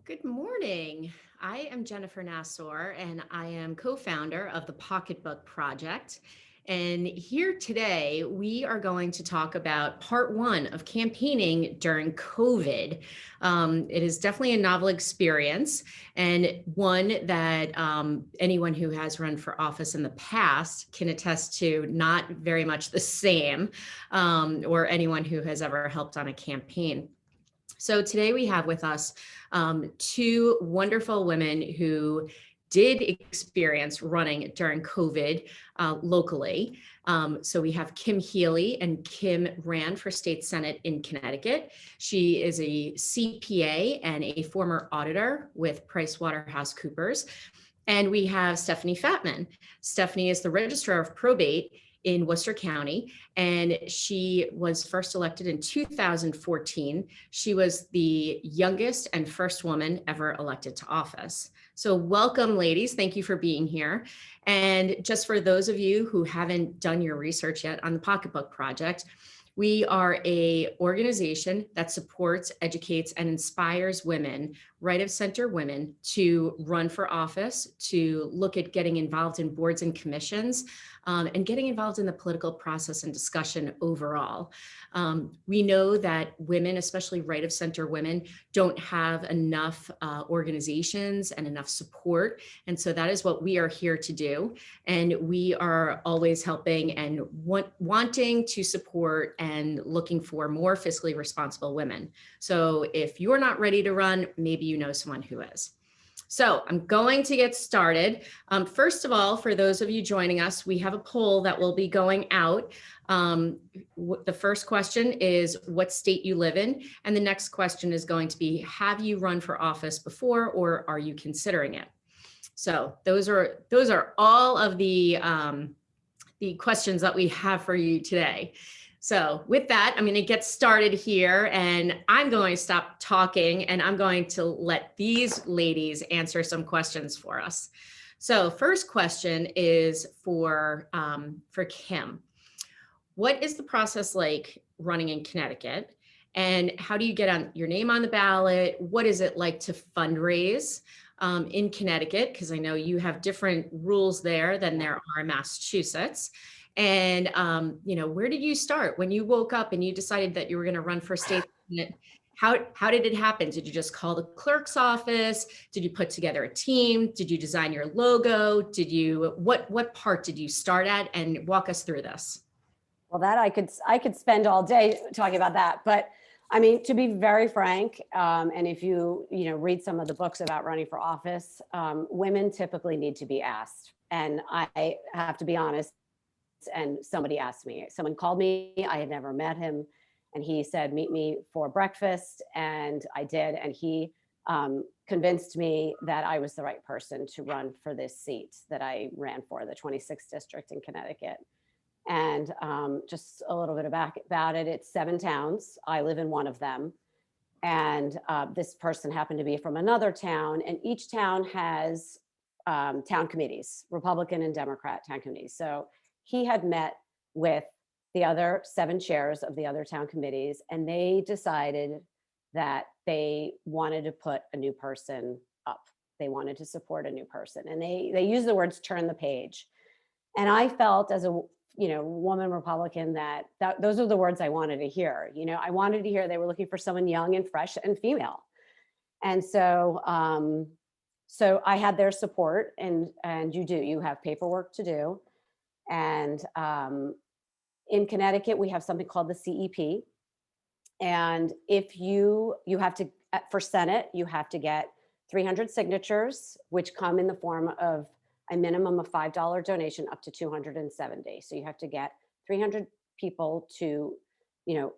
Good morning. I am Jennifer Nassor, and I am co-founder of the Pocketbook Project. And here today, we are going to talk about part one of campaigning during COVID. It is definitely a novel experience, and one that anyone who has run for office in the past can attest to. Not very much the same, or anyone who has ever helped on a campaign. So today we have with us two wonderful women who did experience running during COVID locally. So we have Kim Healy, and Kim ran for state senate in Connecticut. She is a CPA and a former auditor with PricewaterhouseCoopers. And we have Stephanie Fattman. Stephanie is the registrar of probate in Worcester County, and she was first elected in 2014. She was the youngest and first woman ever elected to office. So welcome, ladies. Thank you for being here. And just for those of you who haven't done your research yet on the Pocketbook Project, we are an organization that supports, educates, and inspires women, right of center women, to run for office, to look at getting involved in boards and commissions, and getting involved in the political process and discussion overall. We know that women, especially right of center women, don't have enough organizations and enough support. And so that is what we are here to do. And we are always helping and wanting to support and looking for more fiscally responsible women. So if you're not ready to run, maybe you know someone who is. So I'm going to get started. First of all, for those of you joining us, we have a poll that will be going out. The first question is what state you live in, and the next question is going to be, have you run for office before, or are you considering it? So those are all of the questions that we have for you today. So with that, I'm going to get started here, and I'm going to stop talking, and I'm going to let these ladies answer some questions for us. So first question is for Kim. What is the process like running in Connecticut, and how do you get your name on the ballot? What is it like to fundraise in Connecticut? Because I know you have different rules there than there are in Massachusetts. And, where did you start when you woke up and you decided that you were going to run for state senate? How did it happen? Did you just call the clerk's office? Did you put together a team? Did you design your logo? What part did you start at? And walk us through this. Well, that I could spend all day talking about that. But I mean, to be very frank, and if you read some of the books about running for office, women typically need to be asked. And I have to be honest, and somebody asked me, someone called me, I had never met him, and he said, meet me for breakfast. And I did. And he convinced me that I was the right person to run for this seat that I ran for, the 26th district in Connecticut. And just a little bit about it. It's 7 towns. I live in one of them. And this person happened to be from another town. And each town has town committees, Republican and Democrat town committees. So he had met with the other 7 chairs of the other town committees, and they decided that they wanted to put a new person up. They wanted to support a new person. And they use the words turn the page. And I felt as a woman Republican that those are the words I wanted to hear. I wanted to hear they were looking for someone young and fresh and female. And so I had their support, and you have paperwork to do. And in Connecticut, we have something called the CEP. And if you have to, for Senate, you have to get 300 signatures, which come in the form of a minimum of $5 donation up to 270. So you have to get 300 people to,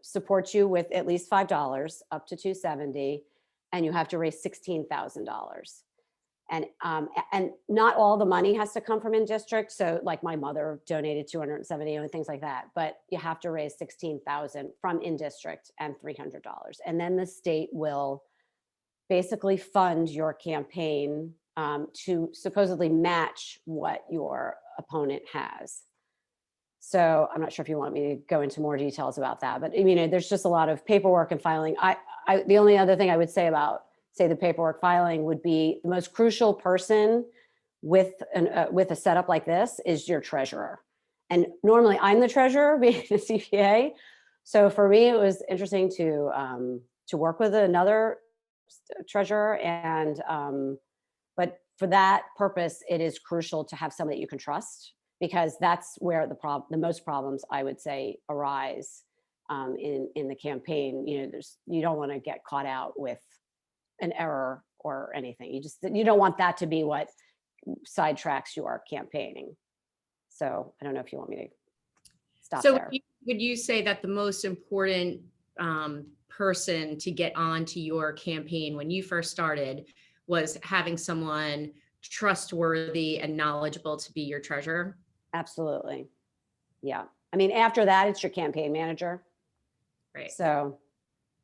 support you with at least $5 up to 270, and you have to raise $16,000. And not all the money has to come from in district. So like my mother donated 270 and things like that, but you have to raise 16,000 from in district and $300. And then the state will basically fund your campaign to supposedly match what your opponent has. So I'm not sure if you want me to go into more details about that, but there's just a lot of paperwork and filing. The only other thing I would say about say the paperwork filing would be the most crucial person with a setup like this is your treasurer. And normally I'm the treasurer being the CPA. So for me, it was interesting to work with another treasurer, and but for that purpose, it is crucial to have somebody that you can trust, because that's where the most problems, I would say, arise in the campaign. You don't want to get caught out with an error or anything. You don't want that to be what sidetracks your campaigning. So I don't know if you want me to stop So there. would you say that the most important person to get onto your campaign when you first started was having someone trustworthy and knowledgeable to be your treasurer? Absolutely. Yeah. I mean, after that, it's your campaign manager. Right. So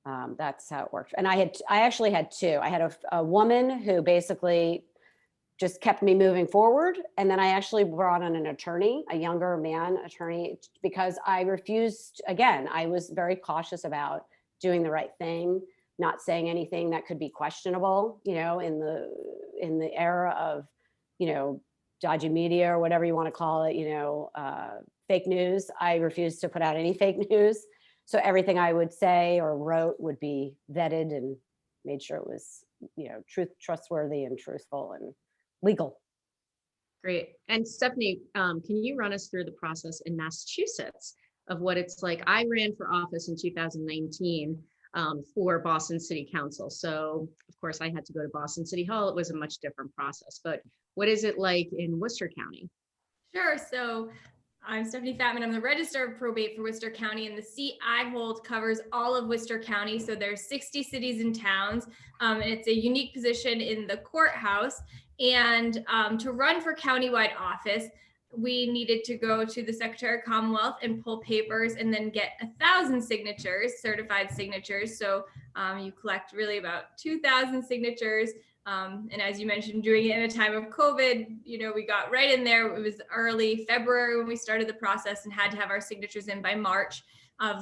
that's how it worked. And I actually had two. I had a woman who basically just kept me moving forward. And then I actually brought on an attorney, a younger man attorney, because I refused, again, I was very cautious about doing the right thing, not saying anything that could be questionable, in the era of, dodgy media or whatever you want to call it, fake news. I refused to put out any fake news. So everything I would say or wrote would be vetted and made sure it was, trustworthy and truthful and legal. Great. And Stephanie, can you run us through the process in Massachusetts of what it's like? I ran for office in 2019 for Boston City Council. So of course I had to go to Boston City Hall. It was a much different process, but what is it like in Worcester County? Sure. So I'm Stephanie Fattman. I'm the Register of Probate for Worcester County, and the seat I hold covers all of Worcester County. So there's 60 cities and towns, and it's a unique position in the courthouse. And to run for countywide office, we needed to go to the Secretary of Commonwealth and pull papers and then get 1,000 signatures, certified signatures. So you collect really about 2,000 signatures. And as you mentioned, doing it in a time of COVID, we got right in there. It was early February when we started the process and had to have our signatures in by March of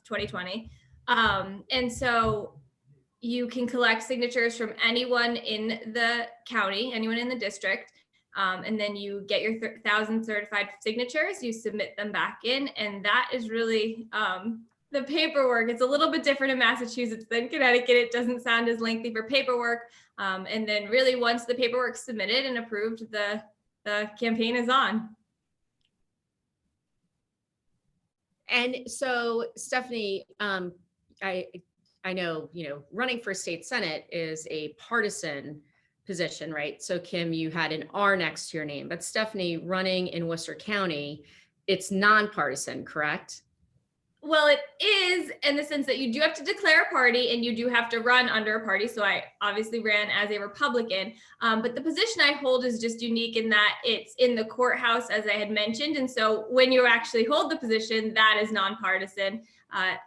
2020. And so you can collect signatures from anyone in the county, anyone in the district. And then you get your 1,000 certified signatures, you submit them back in. And that is really the paperwork. It's a little bit different in Massachusetts than Connecticut. It doesn't sound as lengthy for paperwork. And then really once the paperwork's submitted and approved, the campaign is on. And so Stephanie, I know, running for state Senate is a partisan position, right? So Kim, you had an R next to your name, but Stephanie, running in Worcester County, it's nonpartisan, correct? Well, it is in the sense that you do have to declare a party and you do have to run under a party. So I obviously ran as a Republican, but the position I hold is just unique in that it's in the courthouse, as I had mentioned. And so when you actually hold the position, that is nonpartisan.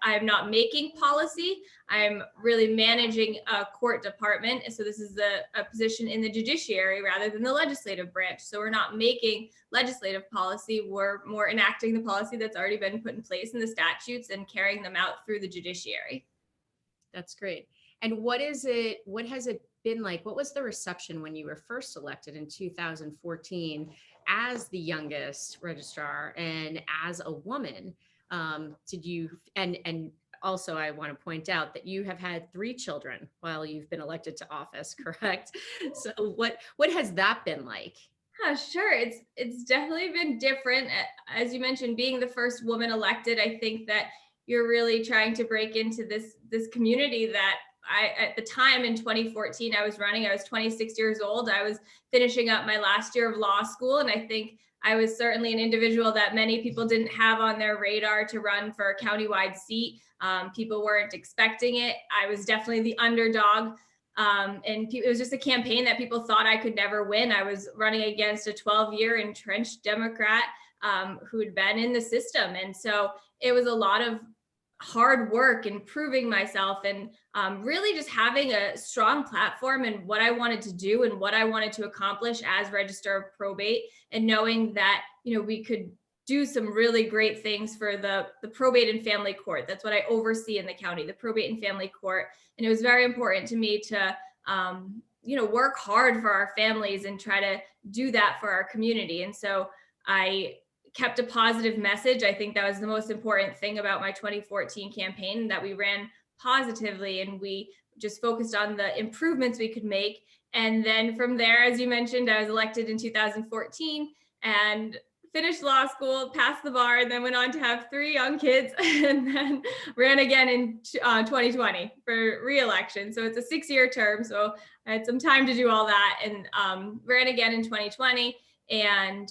I'm not making policy. I'm really managing a court department. So this is a position in the judiciary rather than the legislative branch. So we're not making legislative policy. We're more enacting the policy that's already been put in place in the statutes and carrying them out through the judiciary. That's great. And what has it been like? What was the reception when you were first elected in 2014 as the youngest registrar and as a woman? Did you, and also I want to point out that you have had 3 children while you've been elected to office, correct? So what has that been like? Sure. It's definitely been different. As you mentioned, being the first woman elected, I think that you're really trying to break into this community that at the time in 2014, I was running, I was 26 years old. I was finishing up my last year of law school. And I think I was certainly an individual that many people didn't have on their radar to run for a countywide seat. People weren't expecting it. I was definitely the underdog. And it was just a campaign that people thought I could never win. I was running against a 12-year entrenched Democrat who had been in the system. And so it was a lot of hard work and proving myself and really just having a strong platform and what I wanted to do and what I wanted to accomplish as Register of Probate, and knowing that, we could do some really great things for the probate and family court. That's what I oversee in the county, the probate and family court. And it was very important to me to work hard for our families and try to do that for our community. And so I kept a positive message. I think that was the most important thing about my 2014 campaign, that we ran positively and we just focused on the improvements we could make. And then from there, as you mentioned, I was elected in 2014 and finished law school, passed the bar, and then went on to have 3 young kids, and then ran again in 2020 for re-election. So it's a 6-year term. So I had some time to do all that, and ran again in 2020. And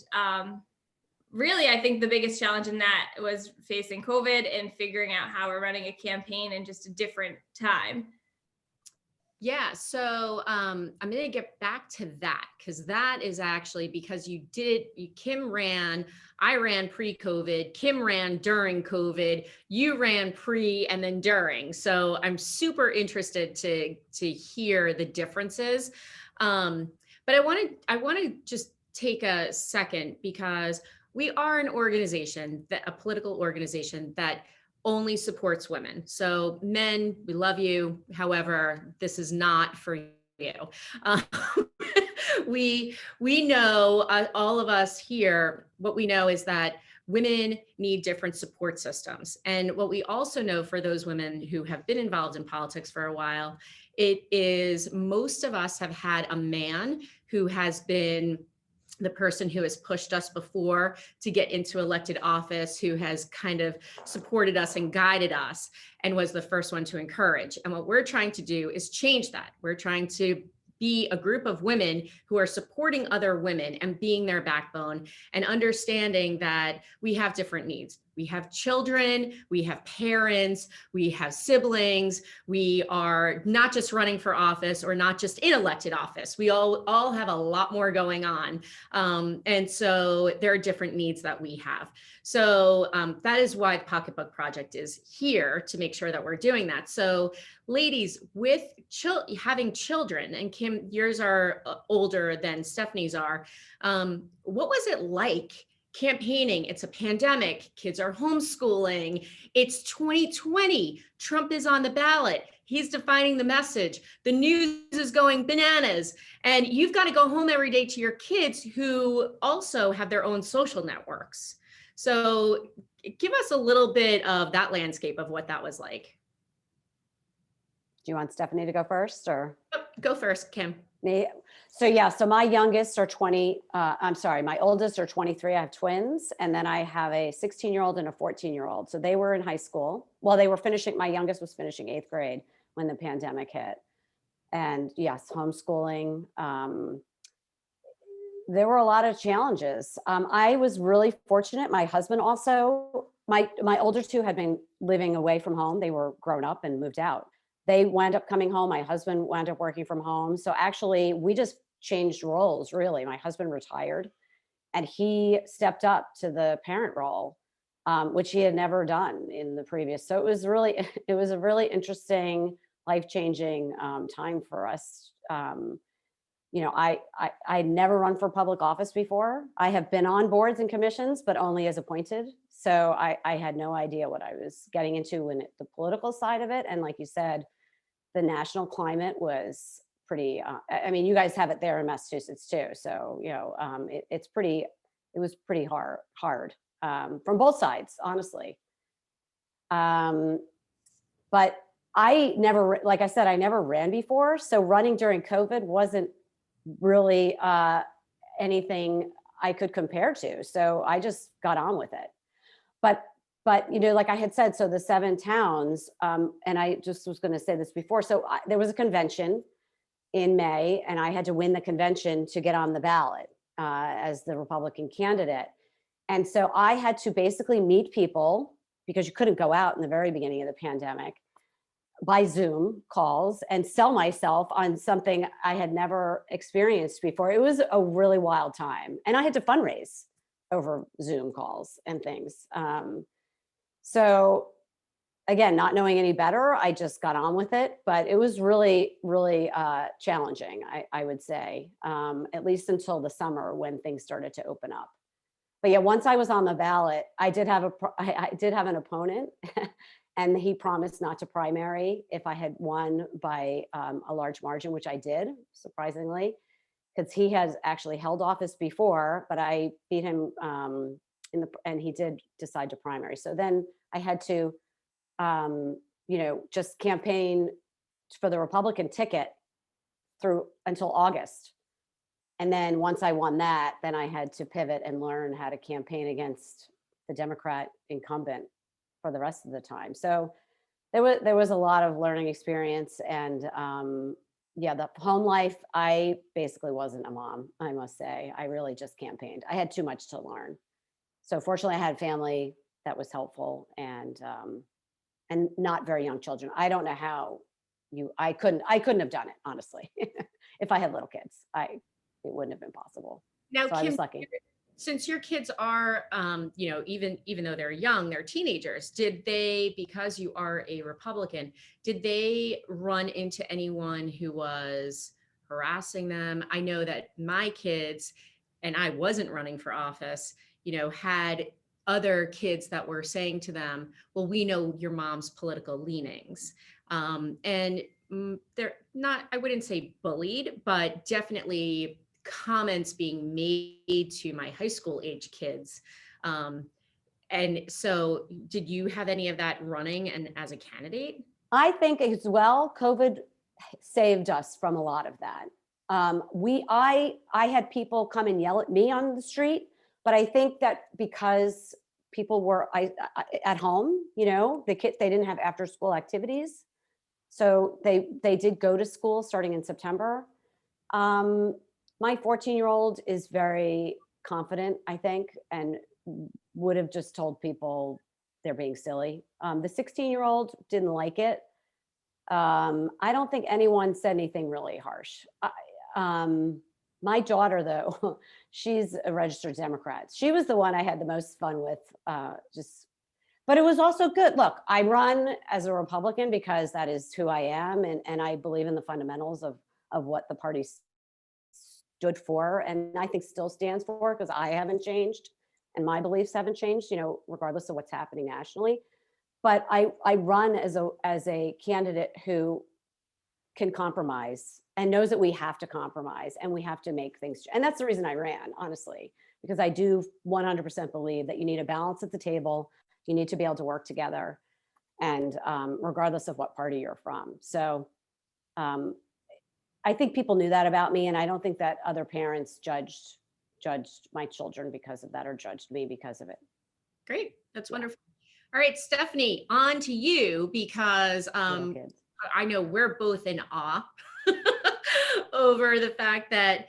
really, I think the biggest challenge in that was facing COVID and figuring out how we're running a campaign in just a different time. Yeah, so I'm going to get back to that, because that is actually because Kim ran, I ran pre-COVID, Kim ran during COVID, you ran pre and then during. So I'm super interested to hear the differences. But I want to just take a second, because we are an organization, a political organization that only supports women. So men, we love you. However, this is not for you. Um, we know, all of us here, what we know is that women need different support systems. And what we also know, for those women who have been involved in politics for a while, it is most of us have had a man who has been the person who has pushed us before to get into elected office, who has kind of supported us and guided us and was the first one to encourage. And what we're trying to do is change that. We're trying to be a group of women who are supporting other women and being their backbone, and understanding that we have different needs. We have children, we have parents, we have siblings. We are not just running for office or not just in elected office. We all have a lot more going on. And so there are different needs that we have. So that is why the Pocketbook Project is here, to make sure that we're doing that. So ladies, with having children, and Kim, yours are older than Stephanie's are, what was it like campaigning? It's a pandemic, kids are homeschooling, it's 2020, Trump is on the ballot, he's defining the message, the news is going bananas, and you've got to go home every day to your kids who also have their own social networks. So give us a little bit of that landscape of what that was like. Do you want Stephanie to go first, or? Go first, Kim. Me? So yeah, so my youngest are 20, my oldest are 23. I have twins. And then I have a 16-year-old and a 14-year-old. So they were in high school. Well, they were finishing, my youngest was finishing 8th grade when the pandemic hit. And yes, homeschooling. There were a lot of challenges. I was really fortunate. My husband also, my older 2 had been living away from home. They were grown up and moved out. They wound up coming home. My husband wound up working from home. So actually, we just changed roles, really. My husband retired and he stepped up to the parent role, which he had never done in the previous. So it was a really interesting, life-changing time for us. I never run for public office before. I have been on boards and commissions, but only as appointed. So I had no idea what I was getting into in the political side of it. And like you said, the national climate was pretty, you guys have it there in Massachusetts too. So, it was pretty hard from both sides, honestly. But I never, like I said, I never ran before. So running during COVID wasn't really anything I could compare to. So I just got on with it. But like I had said, so the 7 towns, and I just was going to say this before. So there was a convention in May, and I had to win the convention to get on the ballot as the Republican candidate. And so I had to basically meet people, because you couldn't go out in the very beginning of the pandemic, by Zoom calls, and sell myself on something I had never experienced before. It was a really wild time. And I had to fundraise over Zoom calls and things. So again, not knowing any better, I just got on with it, but it was really, really challenging, I would say, at least until the summer when things started to open up. But yeah, once I was on the ballot, I did have an opponent And he promised not to primary if I had won by a large margin, which I did, surprisingly, because he has actually held office before, but I beat him and he did decide to primary. So then I had to, just campaign for the Republican ticket through until August. And then once I won that, then I had to pivot and learn how to campaign against the Democrat incumbent for the rest of the time. So there was a lot of learning experience. And the home life, I basically wasn't a mom, I must say. I really just campaigned. I had too much to learn. So fortunately I had family that was helpful and not very young children. I don't know how I couldn't have done it, honestly. If I had little kids, it wouldn't have been possible. Now, so Kim, I was lucky. Since your kids are, even though they're young, they're teenagers, did they, because you are a Republican, did they run into anyone who was harassing them? I know that my kids, and I wasn't running for office, had other kids that were saying to them, well, we know your mom's political leanings. And they're not, I wouldn't say bullied, but definitely comments being made to my high school age kids. And so did you have any of that running and as a candidate? I think as well, COVID saved us from a lot of that. I had people come and yell at me on the street, but I think that because people were at home, the kids, they didn't have after school activities. So they did go to school starting in September. My 14-year-old is very confident, I think, and would have just told people they're being silly. The 16-year-old didn't like it. I don't think anyone said anything really harsh. My daughter, though, she's a registered Democrat. She was the one I had the most fun with, but it was also good. Look, I run as a Republican because that is who I am, and I believe in the fundamentals of what the party stood for, and I think still stands for, because I haven't changed and my beliefs haven't changed, regardless of what's happening nationally. But I run as a candidate who can compromise and knows that we have to compromise and we have to make things. And that's the reason I ran, honestly, because I do 100% believe that you need a balance at the table. You need to be able to work together, and regardless of what party you're from. So I think people knew that about me, and I don't think that other parents judged my children because of that, or judged me because of it. Great, that's wonderful. All right, Stephanie, on to you, because I know we're both in awe over the fact that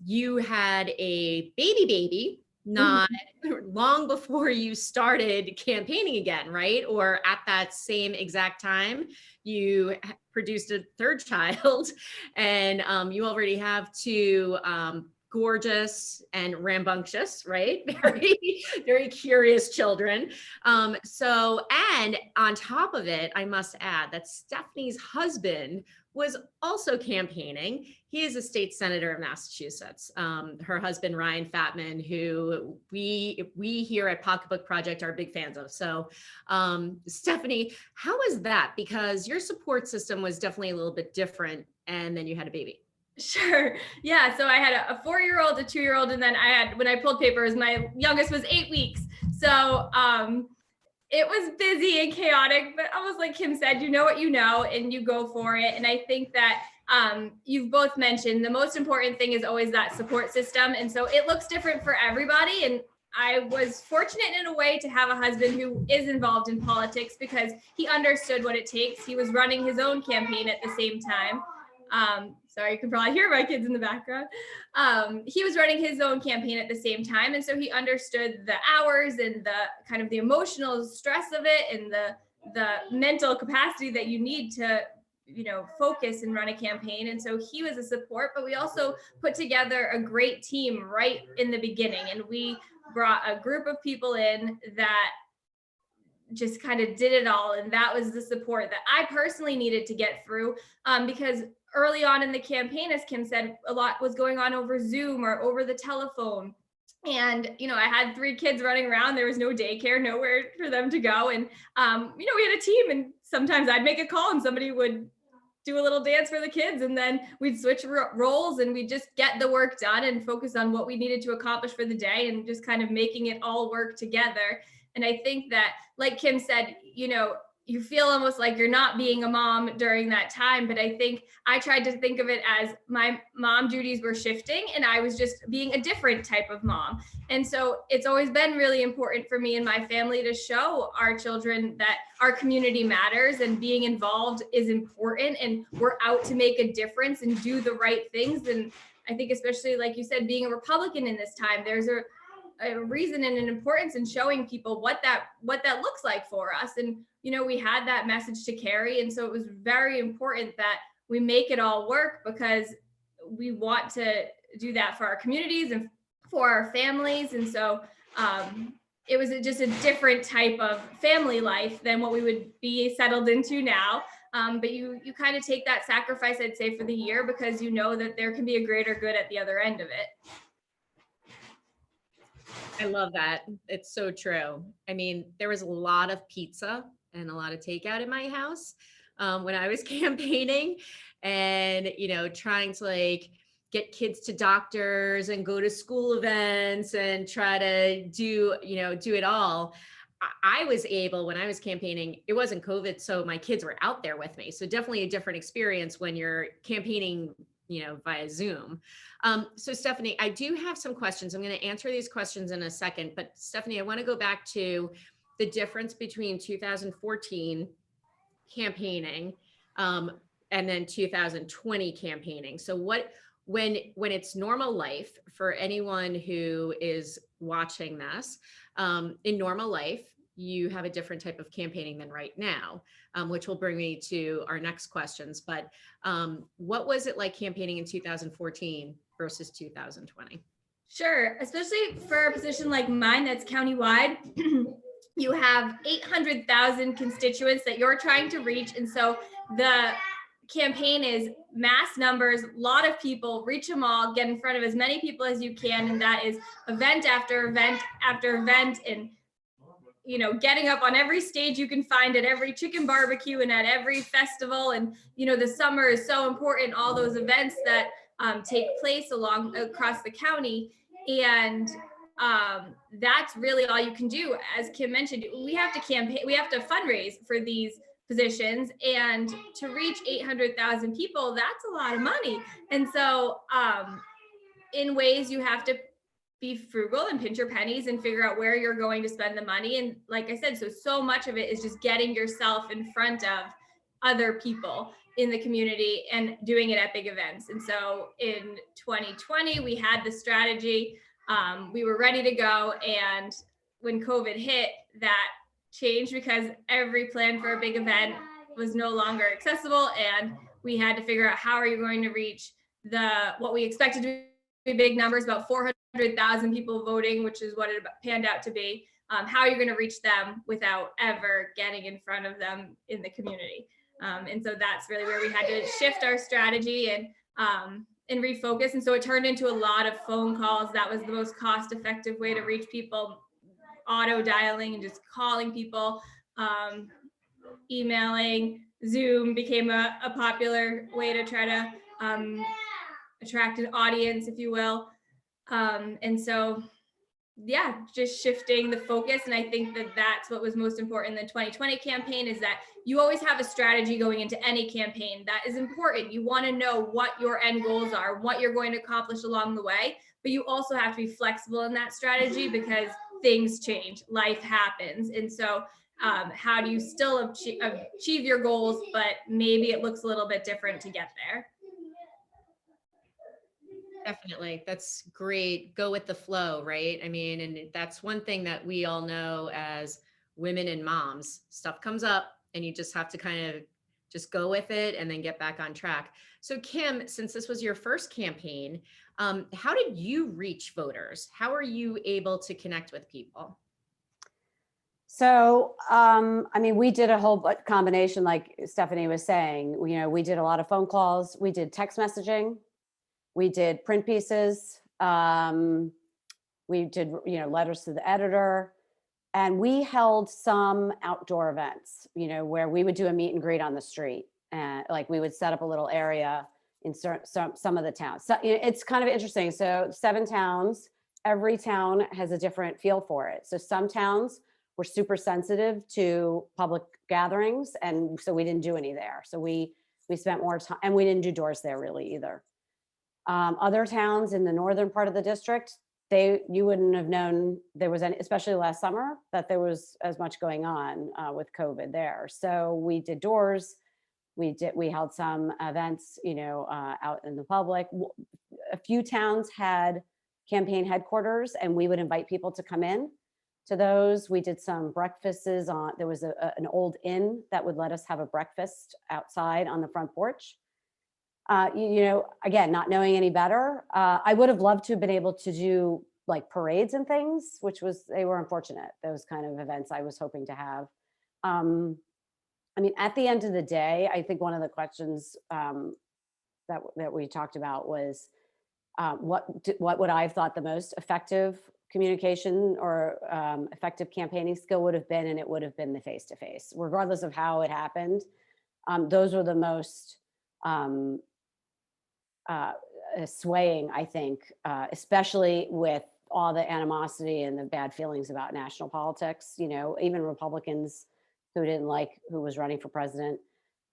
you had a baby not long before you started campaigning again, right? Or at that same exact time, you produced a third child, and you already have two gorgeous and rambunctious, right? Very, very curious children. So, and on top of it, I must add that Stephanie's husband was also campaigning. He is a state senator of Massachusetts. Her husband, Ryan Fattman, who we here at Pocketbook Project are big fans of. So Stephanie, how was that? Because your support system was definitely a little bit different, and then you had a baby. Sure. Yeah. So I had a 4-year-old, a 2-year-old, and then when I pulled papers, my youngest was 8 weeks. So it was busy and chaotic, but I was like Kim said, you know what you know, and you go for it. And I think that you've both mentioned the most important thing is always that support system. And so it looks different for everybody. And I was fortunate in a way to have a husband who is involved in politics, because he understood what it takes. He was running his own campaign at the same time. Sorry, you can probably hear my kids in the background. He was running his own campaign at the same time. And so he understood the hours and the kind of the emotional stress of it, and the mental capacity that you need to, focus and run a campaign. And so he was a support, but we also put together a great team right in the beginning. And we brought a group of people in that just kind of did it all. And that was the support that I personally needed to get through, because early on in the campaign, as Kim said, a lot was going on over Zoom or over the telephone. And, I had 3 kids running around. There was no daycare, nowhere for them to go. And, we had a team, and sometimes I'd make a call and somebody would do a little dance for the kids, and then we'd switch roles and we'd just get the work done and focus on what we needed to accomplish for the day and just kind of making it all work together. And I think that, like Kim said, you feel almost like you're not being a mom during that time. But I think I tried to think of it as my mom duties were shifting and I was just being a different type of mom. And so it's always been really important for me and my family to show our children that our community matters and being involved is important, and we're out to make a difference and do the right things. And I think, especially like you said, being a Republican in this time, there's a reason and an importance in showing people what that looks like for us. And we had that message to carry, and so it was very important that we make it all work, because we want to do that for our communities and for our families. And so it was just a different type of family life than what we would be settled into now. But you kind of take that sacrifice, I'd say, for the year, because you know that there can be a greater good at the other end of it. I love that. It's so true. I mean, there was a lot of pizza and a lot of takeout in my house when I was campaigning, and, trying to like get kids to doctors and go to school events and try to do it all. I was able, when I was campaigning, it wasn't COVID, so my kids were out there with me. So definitely a different experience when you're campaigning via Zoom. So Stephanie, I do have some questions. I'm going to answer these questions in a second, but Stephanie, I want to go back to the difference between 2014 campaigning and then 2020 campaigning. So when it's normal life, for anyone who is watching this, in normal life, you have a different type of campaigning than right now, which will bring me to our next questions. But what was it like campaigning in 2014 versus 2020? Sure, especially for a position like mine that's countywide. You have 800,000 constituents that you're trying to reach. And so the campaign is mass numbers, a lot of people, reach them all, get in front of as many people as you can. And that is event after event after event. And getting up on every stage you can find, at every chicken barbecue and at every festival. And, the summer is so important, all those events that take place across the county. And that's really all you can do. As Kim mentioned, we have to campaign, we have to fundraise for these positions, and to reach 800,000 people, that's a lot of money. And so in ways you have to be frugal and pinch your pennies and figure out where you're going to spend the money. And like I said, so much of it is just getting yourself in front of other people in the community and doing it at big events. And so in 2020, we had the strategy, we were ready to go. And when COVID hit, that changed, because every plan for a big event was no longer accessible. And we had to figure out, how are you going to reach what we expected to be big numbers, about 400,000 people voting, which is what it panned out to be. How are you going to reach them without ever getting in front of them in the community? And so that's really where we had to shift our strategy and refocus. And so it turned into a lot of phone calls. That was the most cost-effective way to reach people. Auto dialing and just calling people, emailing. Zoom became a popular way to try to attract an audience, if you will. And so, yeah, just shifting the focus. And I think that that's what was most important in the 2020 campaign, is that you always have a strategy going into any campaign. That is important. You want to know what your end goals are, what you're going to accomplish along the way, but you also have to be flexible in that strategy, because things change, life happens. And so how do you still achieve your goals, but maybe it looks a little bit different to get there? Definitely. That's great. Go with the flow, right? I mean, and that's one thing that we all know as women and moms. Stuff comes up and you just have to kind of just go with it and then get back on track. So Kim, since this was your first campaign, how did you reach voters? How are you able to connect with people? So, I mean, we did a whole combination, like Stephanie was saying. We did a lot of phone calls. We did text messaging. We did print pieces. We did, letters to the editor, and we held some outdoor events, where we would do a meet and greet on the street, and like we would set up a little area in some of the towns. So it's kind of interesting. So 7 towns, every town has a different feel for it. So some towns were super sensitive to public gatherings, and so we didn't do any there. So we spent more time, and we didn't do doors there really either. Other towns in the northern part of the district, you wouldn't have known there was any, especially last summer, that there was as much going on with COVID there. So we did doors. We held some events, out in the public. A few towns had campaign headquarters, and we would invite people to come in to those. We did some breakfasts there was an old inn that would let us have a breakfast outside on the front porch. Again, not knowing any better, I would have loved to have been able to do like parades and things, they were unfortunate, those kind of events I was hoping to have. I mean, at the end of the day, I think one of the questions that we talked about was what would I have thought the most effective communication or effective campaigning skill would have been, and it would have been the face-to-face, regardless of how it happened. Those were the most swaying, I think, especially with all the animosity and the bad feelings about national politics. Even Republicans who was running for president,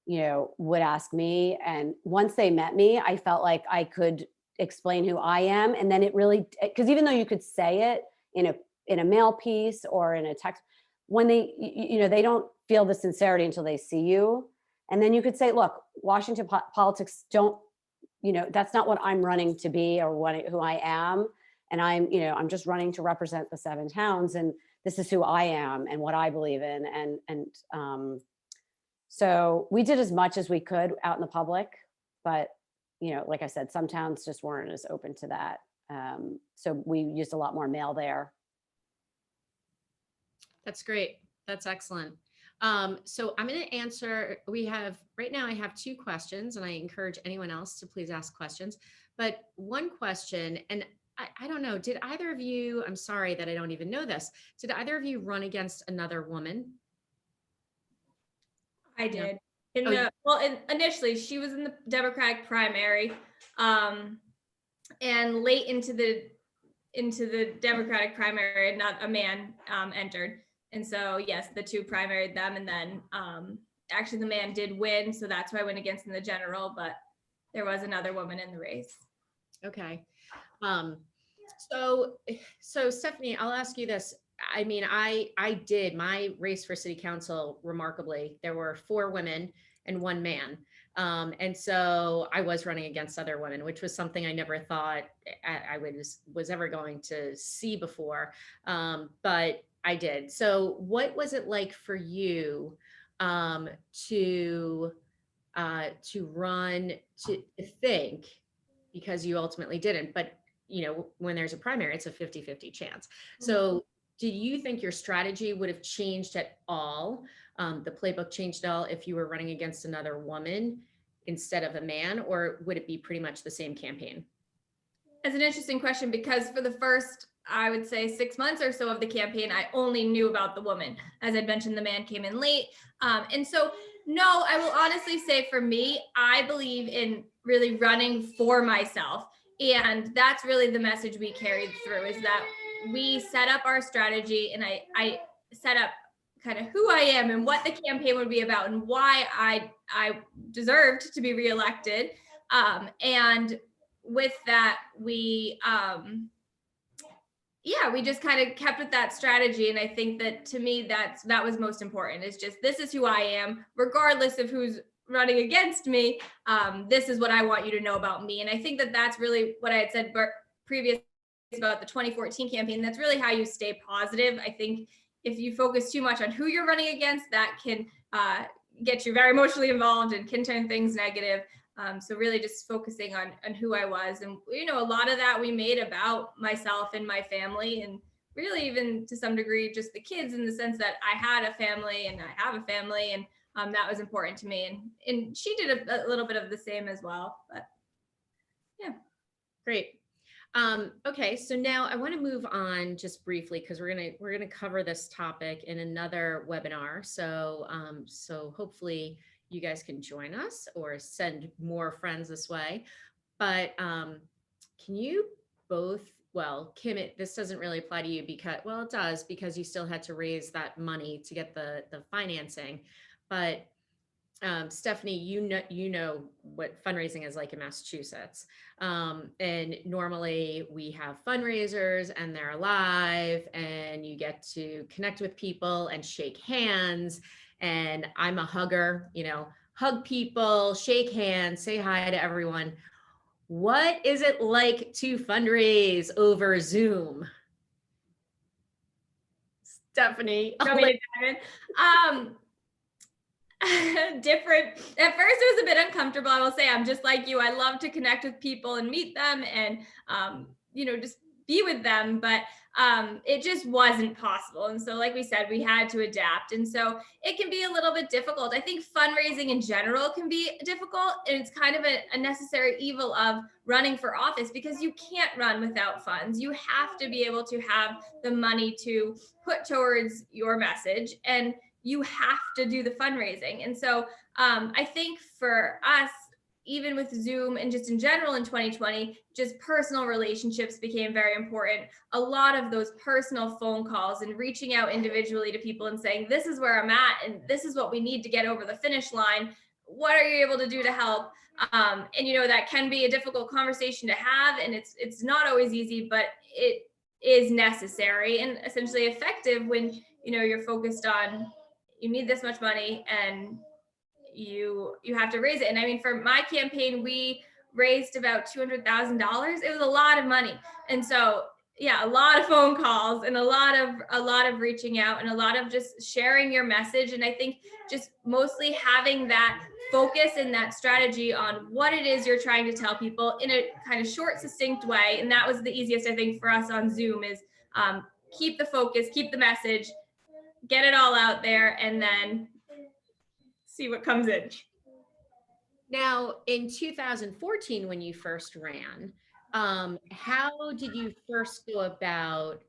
would ask me. And once they met me, I felt like I could explain who I am. And then it really, because even though you could say it in a mail piece or in a text, when they don't feel the sincerity until they see you. And then you could say, look, Washington politics that's not what I'm running to be or who I am. And I'm just running to represent the 7 towns. And this is who I am and what I believe in. And so we did as much as we could out in the public, but, like I said, some towns just weren't as open to that. So we used a lot more mail there. That's great. That's excellent. So I'm going to answer, right now I have 2 questions, and I encourage anyone else to please ask questions, but one question, and I don't know, did either of you, I'm sorry that I don't even know this, did either of you run against another woman? I did. Initially she was in the Democratic primary, and late into the Democratic primary, not a man entered. And so, yes, the 2 primaried them. And then actually the man did win. So that's why I went against in the general, but there was another woman in the race. Okay. So Stephanie, I'll ask you this. I mean, I did my race for city council remarkably. There were 4 women and 1 man. And so I was running against other women, which was something I never thought I was ever going to see before. But I did. So what was it like for you to run, to think, because you ultimately didn't, but when there's a primary, it's a 50-50 chance. So do you think your strategy would have changed at all? The playbook changed at all if you were running against another woman instead of a man, or would it be pretty much the same campaign? It's an interesting question, because for the first, I would say 6 months or so of the campaign, I only knew about the woman. As I'd mentioned, the man came in late. And so, no, I will honestly say for me, I believe in really running for myself. And that's really the message we carried through, is that we set up our strategy, and I set up kind of who I am and what the campaign would be about and why I deserved to be reelected. And with that, we just kind of kept with that strategy. And I think that to me, that was most important, is just, this is who I am, regardless of who's running against me. This is what I want you to know about me. And I think that that's really what I had said previous about the 2014 campaign. That's really how you stay positive. I think if you focus too much on who you're running against, that can get you very emotionally involved and can turn things negative. So really just focusing on who I was. And, a lot of that we made about myself and my family, and really even to some degree, just the kids, in the sense that I had a family and I have a family, and that was important to me. And she did a little bit of the same as well, but yeah. Great. Okay, so now I want to move on just briefly because we're gonna cover this topic in another webinar. So hopefully you guys can join us or send more friends this way. But can you both? Well, Kim, this doesn't really apply to you because, well, it does because you still had to raise that money to get the financing. But Stephanie, you know what fundraising is like in Massachusetts. And normally we have fundraisers and they're live and you get to connect with people and shake hands. And I'm a hugger, hug people, shake hands, say hi to everyone. What is it like to fundraise over Zoom? Stephanie. Want me to dive in? Different. At first it was a bit uncomfortable. I will say I'm just like you. I love to connect with people and meet them and just be with them, but it just wasn't possible. And so like we said, we had to adapt. And so it can be a little bit difficult. I think fundraising in general can be difficult, and it's kind of a necessary evil of running for office because you can't run without funds. You have to be able to have the money to put towards your message, and you have to do the fundraising. And so I think for us, even with Zoom and just in general in 2020, just personal relationships became very important. A lot of those personal phone calls and reaching out individually to people and saying, this is where I'm at, and this is what we need to get over the finish line. What are you able to do to help? And that can be a difficult conversation to have, and it's not always easy, but it is necessary and essentially effective when you're focused on, you need this much money and you have to raise it. And I mean, for my campaign, we raised about $200,000. It was a lot of money. And so, yeah, a lot of phone calls and a lot of reaching out and a lot of just sharing your message. And I think just mostly having that focus and that strategy on what it is you're trying to tell people in a kind of short, succinct way. And that was the easiest, I think, for us on Zoom is keep the focus, keep the message, get it all out there, and then see what comes in. Now, in 2014, when you first ran, how did you first go about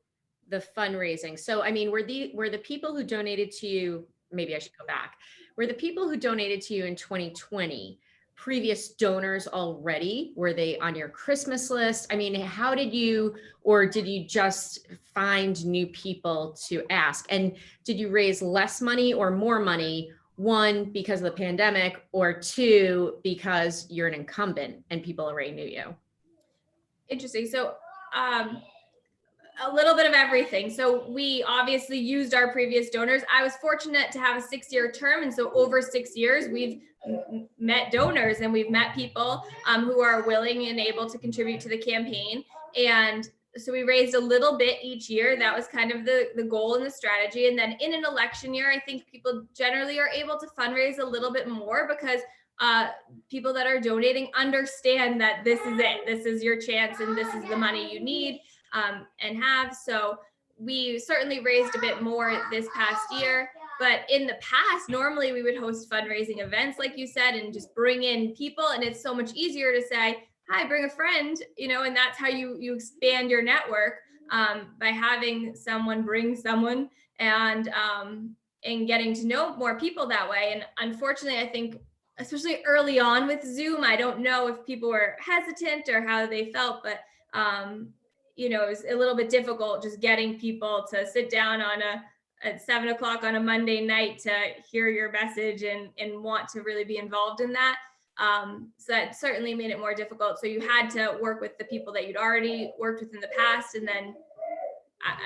the fundraising? So, I mean, were the people who donated to you, maybe I should go back, were the people who donated to you in 2020 previous donors already? Were they on your Christmas list? I mean, how did you, or did you just find new people to ask? And did you raise less money or more money? One, because of the pandemic, or two, because you're an incumbent and people already knew you? Interesting. So a little bit of everything. So we obviously used our previous donors. I was fortunate to have a 6-year term. And so over 6 years, we've met donors and we've met people who are willing and able to contribute to the campaign. And so we raised a little bit each year. That was kind of the goal and the strategy. And then in an election year, I think people generally are able to fundraise a little bit more because people that are donating understand that this is it. This is your chance and this is the money you need and have. So we certainly raised a bit more this past year. But in the past, normally we would host fundraising events, like you said, and just bring in people. And it's so much easier to say, hi, bring a friend, and that's how you expand your network by having someone bring someone and getting to know more people that way. And unfortunately, I think, especially early on with Zoom, I don't know if people were hesitant or how they felt, but it was a little bit difficult just getting people to sit down at 7 o'clock on a Monday night to hear your message and want to really be involved in that. So that certainly made it more difficult. So you had to work with the people that you'd already worked with in the past. And then,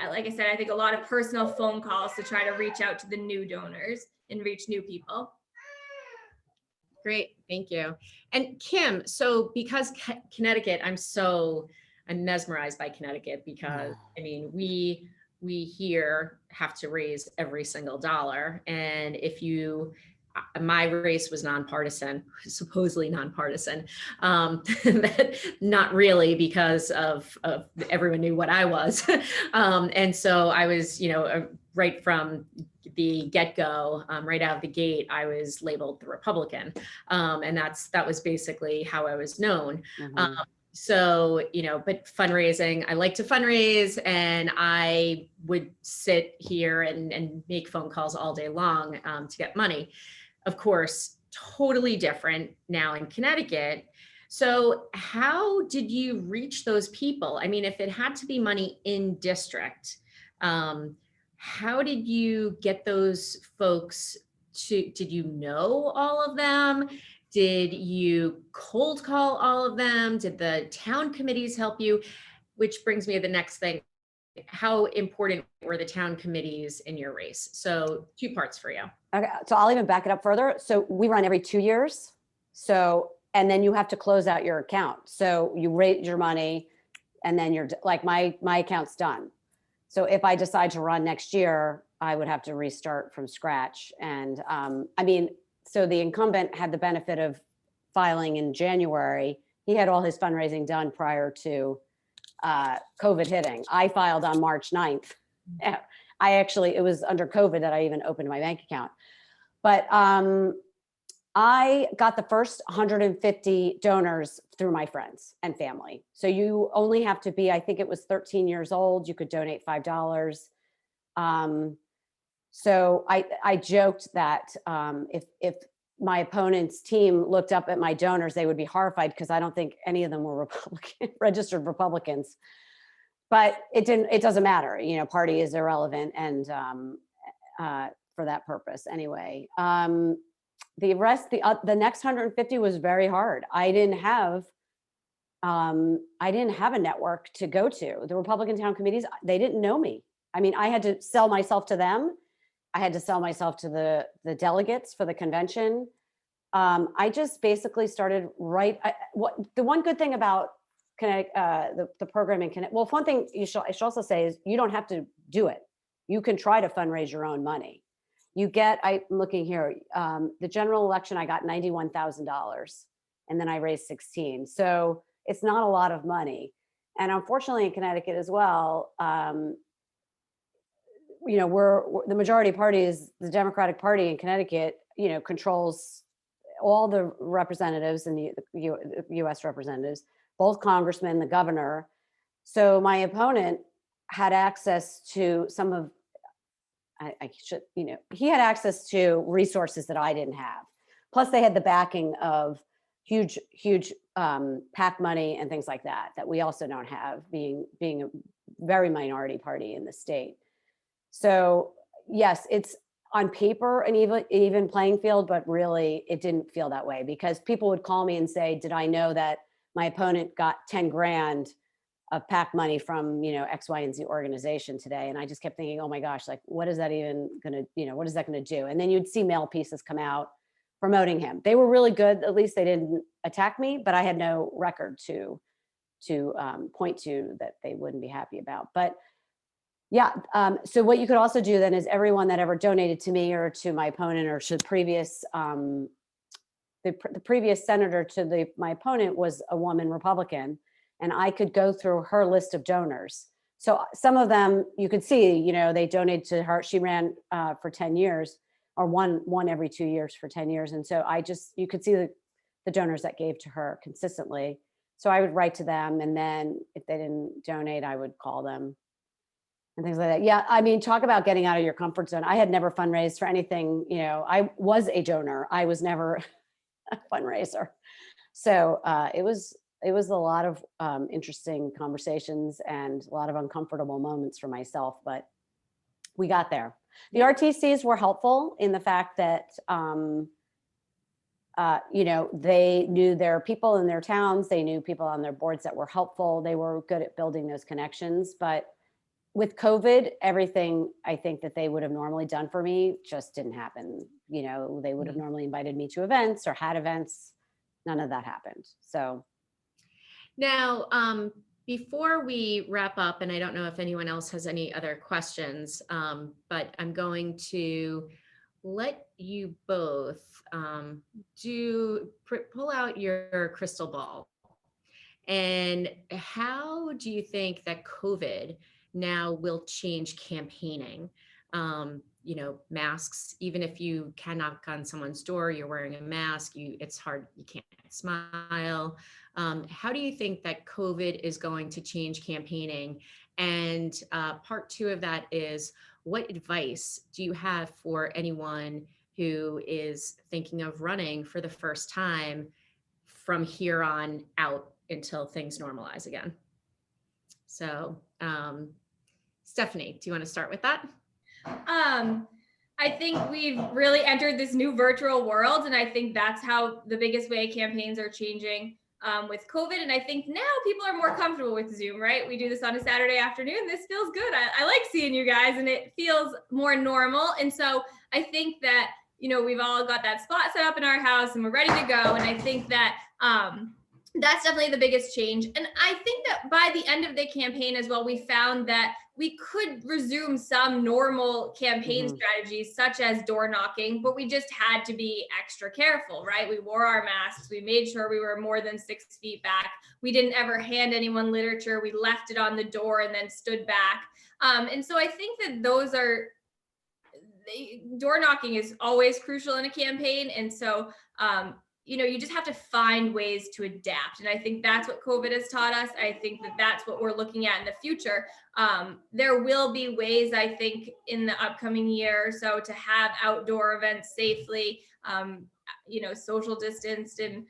like I said, I think a lot of personal phone calls to try to reach out to the new donors and reach new people. Great, thank you. And Kim, so because Connecticut, I'm mesmerized by Connecticut because I mean, we here have to raise every single dollar. And my race was nonpartisan, supposedly nonpartisan, not really because of everyone knew what I was. And so I was, right from the get-go, right out of the gate, I was labeled the Republican. And that was basically how I was known. Mm-hmm. So, but fundraising, I like to fundraise, and I would sit here and make phone calls all day long to get money. Of course, totally different now in Connecticut. So how did you reach those people? I mean, if it had to be money in district, how did you get those folks did you know all of them? Did you cold call all of them? Did the town committees help you? Which brings me to the next thing. How important were the town committees in your race? So 2 parts for you. Okay, so I'll even back it up further. So we run every 2 years. So, and then you have to close out your account. So you raise your money and then you're like, my account's done. So if I decide to run next year, I would have to restart from scratch. And I mean, so the incumbent had the benefit of filing in January. He had all his fundraising done prior to COVID hitting. I filed on March 9th. It was under COVID that I even opened my bank account. But I got the first 150 donors through my friends and family. So you only have to be, I think it was 13 years old. You could donate $5. So I joked that if my opponent's team looked up at my donors, they would be horrified because I don't think any of them were registered Republicans. But it doesn't matter. Party is irrelevant, and for that purpose anyway. The rest, the next 150 was very hard. I didn't have a network to go to. The Republican town committees, they didn't know me. I mean, I had to sell myself to them. I had to sell myself to the delegates for the convention. I just basically started the one good thing about the program in Connecticut. Well, one thing I should also say is you don't have to do it. You can try to fundraise your own money. I'm looking here, the general election, I got $91,000 and then I raised 16. So it's not a lot of money. And unfortunately in Connecticut as well, the majority party is the Democratic Party in Connecticut, controls all the representatives and the US representatives, both congressmen, the governor. So my opponent had access to some of, he had access to resources that I didn't have. Plus they had the backing of huge PAC money and things like that we also don't have, being a very minority party in the state. So yes, it's on paper an even playing field, but really it didn't feel that way because people would call me and say, did I know that my opponent got 10 grand of PAC money from, X, Y, and Z organization today? And I just kept thinking, oh my gosh, like, what is that even gonna, what is that gonna do? And then you'd see mail pieces come out promoting him. They were really good. At least they didn't attack me, but I had no record to point to that they wouldn't be happy about. But yeah, so what you could also do then is everyone that ever donated to me or to my opponent or to the previous, the previous senator to my opponent was a woman Republican, and I could go through her list of donors. So some of them you could see, they donated to her. She ran for 10 years or one every 2 years for 10 years. And so you could see the donors that gave to her consistently. So I would write to them, and then if they didn't donate, I would call them and things like that. Yeah, I mean, talk about getting out of your comfort zone. I had never fundraised for anything. I was a donor. I was never a fundraiser. So it was a lot of interesting conversations and a lot of uncomfortable moments for myself, but we got there. The RTCs were helpful in the fact that they knew their people in their towns. They knew people on their boards that were helpful. They were good at building those connections. But with COVID, everything I think that they would have normally done for me just didn't happen. They would have normally invited me to events or had events. None of that happened. So now, before we wrap up, and I don't know if anyone else has any other questions, but I'm going to let you both pull out your crystal ball. And how do you think that COVID now will change campaigning? masks, even if you can knock on someone's door, you're wearing a mask, it's hard, you can't smile. How do you think that COVID is going to change campaigning? And part two of that is, what advice do you have for anyone who is thinking of running for the first time from here on out until things normalize again? So, Stephanie, do you want to start with that? I think we've really entered this new virtual world, and I think that's how the biggest way campaigns are changing with COVID. And I think now people are more comfortable with Zoom, right? We do this on a Saturday afternoon. This feels good. I like seeing you guys, and it feels more normal. And so I think that, we've all got that spot set up in our house and we're ready to go. And I think that that's definitely the biggest change. And I think that by the end of the campaign as well, we found that we could resume some normal campaign strategies, such as door knocking, but we just had to be extra careful, right? We wore our masks. We made sure we were more than 6 feet back. We didn't ever hand anyone literature. We left it on the door and then stood back. And so I think that door knocking is always crucial in a campaign. And so, you just have to find ways to adapt. And I think that's what COVID has taught us. I think that that's what we're looking at in the future. There will be ways, I think, in the upcoming year or so to have outdoor events safely, social distanced. And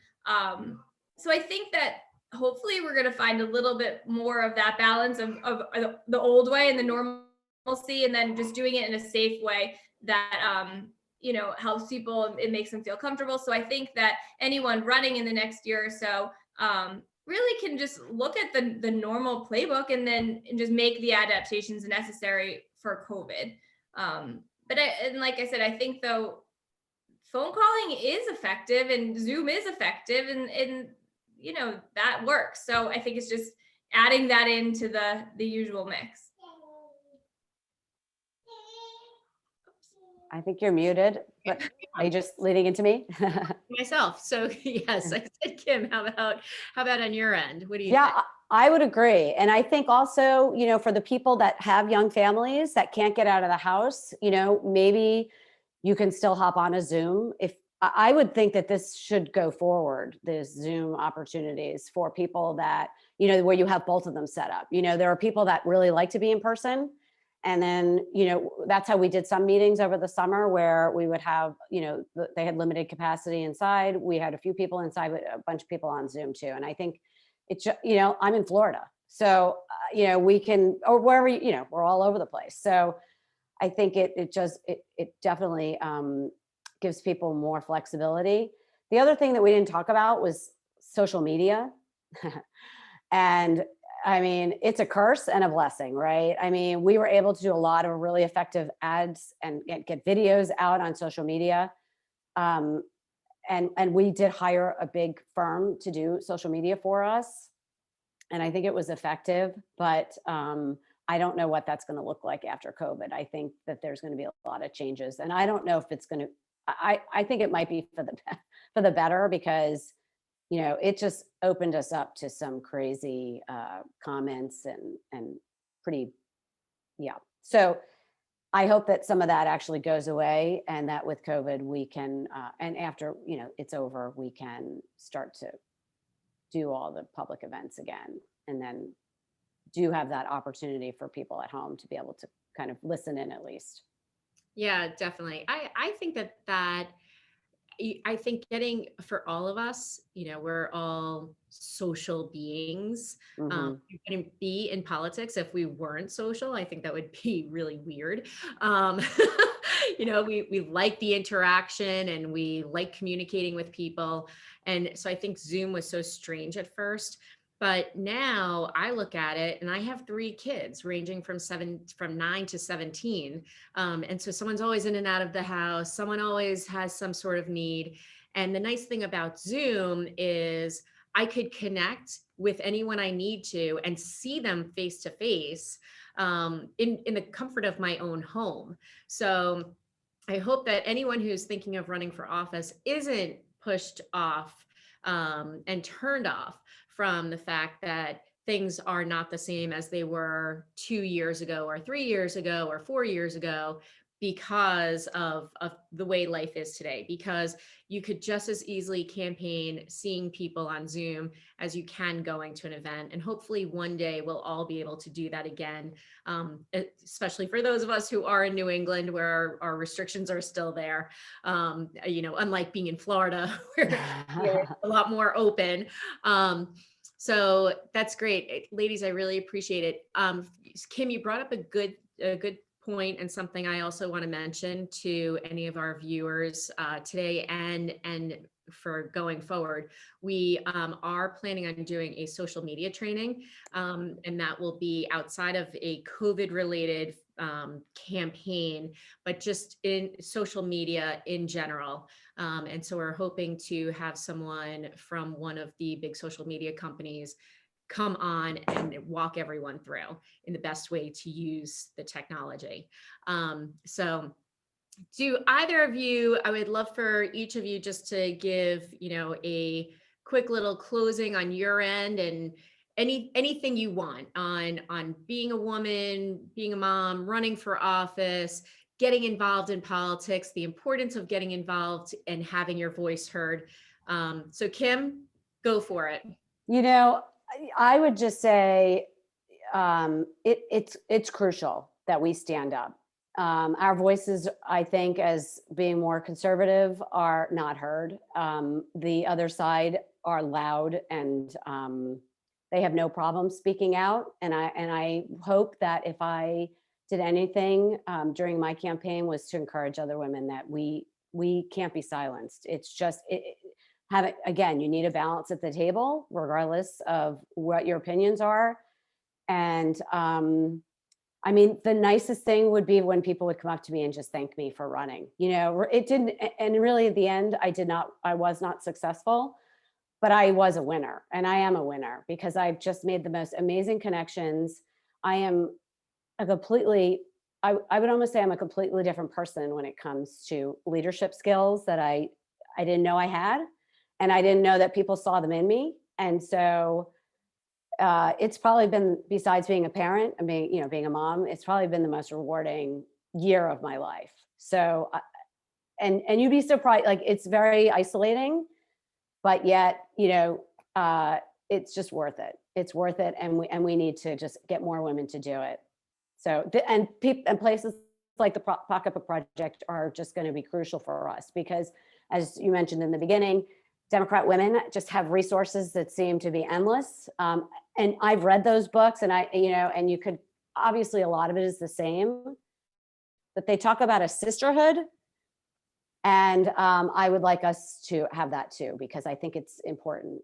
so I think that hopefully we're going to find a little bit more of that balance of the old way and the normalcy, and then just doing it in a safe way that, helps people, it makes them feel comfortable. So I think that anyone running in the next year or so really can just look at the normal playbook and then just make the adaptations necessary for COVID. But like I said, I think though, phone calling is effective and Zoom is effective, and that works. So I think it's just adding that into the usual mix. I think you're muted, but are you just leading into me? Myself. So yes, I said, Kim, how about on your end? What do you Yeah, think? I would agree. And I think also, for the people that have young families that can't get out of the house, maybe you can still hop on a Zoom. If I would think that this should go forward, this Zoom opportunities for people that, where you have both of them set up. There are people that really like to be in person. And then, that's how we did some meetings over the summer where we would have, they had limited capacity inside. We had a few people inside, but a bunch of people on Zoom too. And I think it's, I'm in Florida. So, we can, or wherever, we're all over the place. So I think it definitely gives people more flexibility. The other thing that we didn't talk about was social media. And I mean, it's a curse and a blessing, right? I mean, we were able to do a lot of really effective ads and get videos out on social media. And we did hire a big firm to do social media for us. And I think it was effective, but I don't know what that's going to look like after COVID. I think that there's going to be a lot of changes, and I don't know if it's going to, I think it might be for the better, because it just opened us up to some crazy comments and pretty, yeah. So I hope that some of that actually goes away, and that with COVID we can, and after, it's over, we can start to do all the public events again, and then do have that opportunity for people at home to be able to kind of listen in at least. Yeah, definitely. I think that I think getting, for all of us, we're all social beings. Mm-hmm. We wouldn't be in politics if we weren't social. I think that would be really weird. We like the interaction and we like communicating with people. And so I think Zoom was so strange at first. But now I look at it, and I have 3 kids ranging from 9 to 17. And so someone's always in and out of the house. Someone always has some sort of need. And the nice thing about Zoom is I could connect with anyone I need to and see them face to face in the comfort of my own home. So I hope that anyone who's thinking of running for office isn't pushed off and turned off from the fact that things are not the same as they were 2 years ago or 3 years ago or 4 years ago. because of the way life is today, because you could just as easily campaign seeing people on Zoom as you can going to an event. And hopefully one day we'll all be able to do that again, especially for those of us who are in New England where our restrictions are still there. Unlike being in Florida where it's a lot more open. So that's great. Ladies, I really appreciate it. Kim, you brought up a good point, and something I also want to mention to any of our viewers today and for going forward. We are planning on doing a social media training, and that will be outside of a COVID related campaign, but just in social media in general. And so we're hoping to have someone from one of the big social media companies come on and walk everyone through in the best way to use the technology. So do either of you, I would love for each of you just to give, a quick little closing on your end, and anything you want on being a woman, being a mom, running for office, getting involved in politics, the importance of getting involved and having your voice heard. So Kim, go for it. I would just say it's crucial that we stand up. Our voices, I think, as being more conservative, are not heard. The other side are loud, and they have no problem speaking out. And I hope that if I did anything during my campaign was to encourage other women that we can't be silenced. It's just again, you need a balance at the table, regardless of what your opinions are. And the nicest thing would be when people would come up to me and just thank me for running. It didn't, and really at the end, I was not successful, but I was a winner, and I am a winner because I've just made the most amazing connections. I am I would almost say I'm a completely different person when it comes to leadership skills that I didn't know I had. And I didn't know that people saw them in me. And so it's probably been, besides being a parent and being a mom, it's probably been the most rewarding year of my life. So, and you'd be surprised, like it's very isolating, but yet, it's just worth it. It's worth it. And we need to just get more women to do it. So, and places like the Pocketbook Project are just going to be crucial for us because, as you mentioned in the beginning, Democrat women just have resources that seem to be endless. And I've read those books, and and you could, obviously a lot of it is the same, but they talk about a sisterhood. And I would like us to have that too, because I think it's important.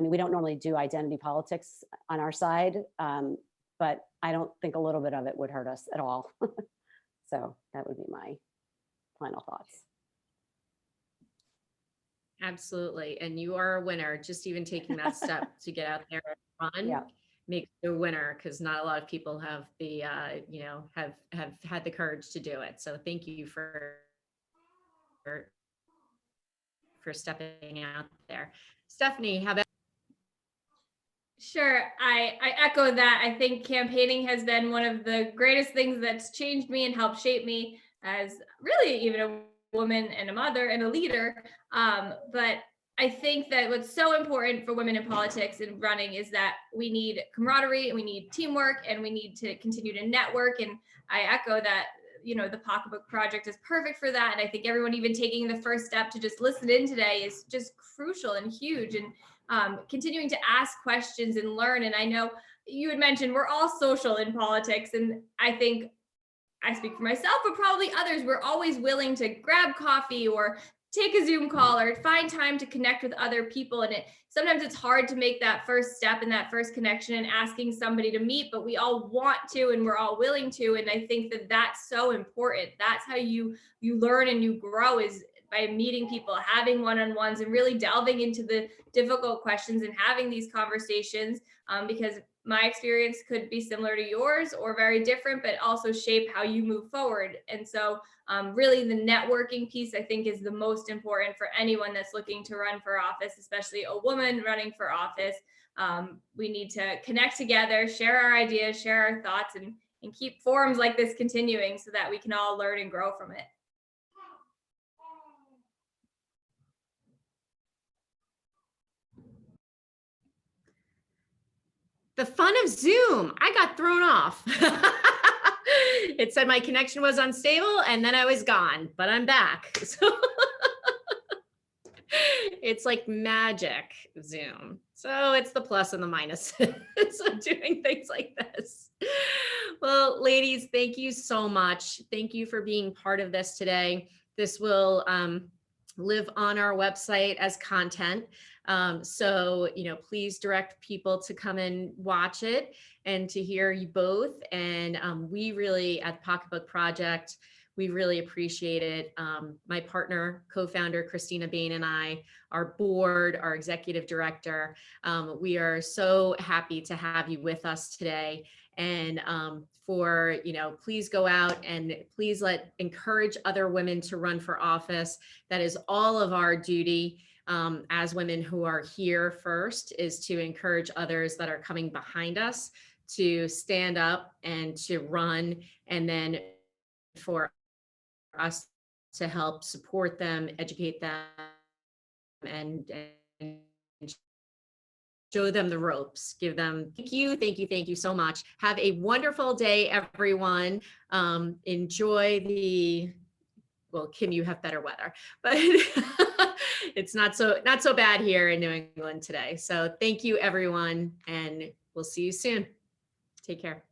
We don't normally do identity politics on our side, but I don't think a little bit of it would hurt us at all. So that would be my final thoughts. Absolutely. And you are a winner. Just even taking that step to get out there and run makes you a winner, because not a lot of people have the, have had the courage to do it. So thank you for stepping out there. Stephanie, how about? Sure. I echo that. I think campaigning has been one of the greatest things that's changed me and helped shape me as really even a woman and a mother and a leader. But I think that what's so important for women in politics and running is that we need camaraderie, and we need teamwork, and we need to continue to network. And I echo that, the Pocketbook Project is perfect for that. And I think everyone even taking the first step to just listen in today is just crucial and huge. And continuing to ask questions and learn. And I know you had mentioned we're all social in politics. And I think I speak for myself, but probably others, we're always willing to grab coffee or take a Zoom call or find time to connect with other people. And sometimes it's hard to make that first step and that first connection and asking somebody to meet, but we all want to, and we're all willing to. And I think that that's so important. That's how you learn and you grow, is by meeting people, having one-on-ones, and really delving into the difficult questions and having these conversations, because my experience could be similar to yours or very different, but also shape how you move forward. And so really the networking piece, I think, is the most important for anyone that's looking to run for office, especially a woman running for office. We need to connect together, share our ideas, share our thoughts, and and keep forums like this continuing so that we can all learn and grow from it. The fun of Zoom, I got thrown off. It said my connection was unstable and then I was gone, but I'm back. So it's like magic, Zoom. So it's the plus and the minus of doing things like this. Well, ladies, thank you so much. Thank you for being part of this today. This will live on our website as content. So, please direct people to come and watch it and to hear you both. And we really, at the Pocketbook Project, we really appreciate it. My partner, co-founder Christina Bain, and I, our board, our executive director, we are so happy to have you with us today. And please go out and please encourage other women to run for office. That is all of our duty as women who are here first, is to encourage others that are coming behind us to stand up and to run, and then for us to help support them, educate them, and show them the ropes, give them, thank you so much. Have a wonderful day, everyone. Enjoy well, Kim, you have better weather, but it's not so bad here in New England today. So thank you, everyone, and we'll see you soon. Take care.